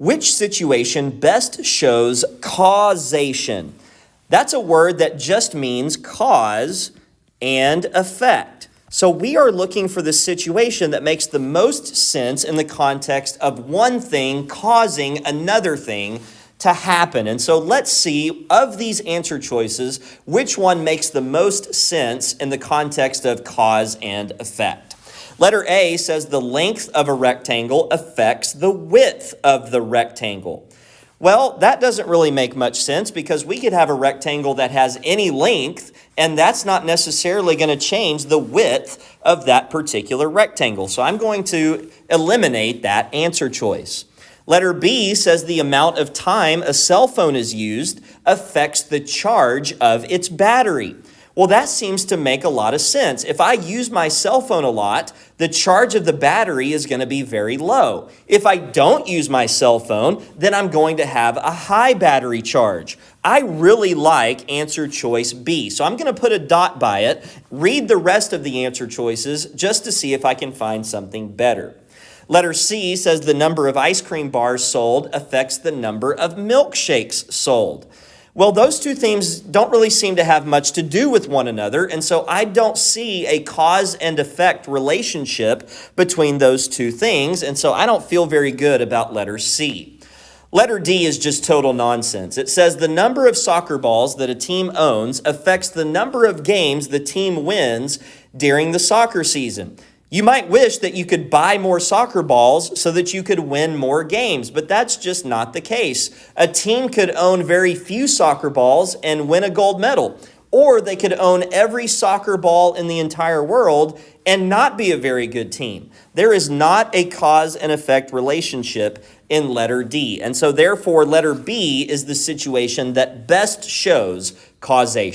Which situation best shows causation? That's a word that just means cause and effect. So we are looking for the situation that makes the most sense in the context of one thing causing another thing to happen. And so let's see, of these answer choices, which one makes the most sense in the context of cause and effect. Letter A says the length of a rectangle affects the width of the rectangle. Well, that doesn't really make much sense because we could have a rectangle that has any length, and that's not necessarily going to change the width of that particular rectangle. So I'm going to eliminate that answer choice. Letter B says the amount of time a cell phone is used affects the charge of its battery. Well, that seems to make a lot of sense. If I use my cell phone a lot, the charge of the battery is going to be very low. If I don't use my cell phone, then I'm going to have a high battery charge. I really like answer choice B, so I'm going to put a dot by it, read the rest of the answer choices just to see if I can find something better. Letter C says the number of ice cream bars sold affects the number of milkshakes sold. Well, those two things don't really seem to have much to do with one another, and so I don't see a cause and effect relationship between those two things, and so I don't feel very good about letter C. Letter D is just total nonsense. It says the number of soccer balls that a team owns affects the number of games the team wins during the soccer season. You might wish that you could buy more soccer balls so that you could win more games, but that's just not the case. A team could own very few soccer balls and win a gold medal, or they could own every soccer ball in the entire world and not be a very good team. There is not a cause and effect relationship in letter D, and so therefore letter B is the situation that best shows causation.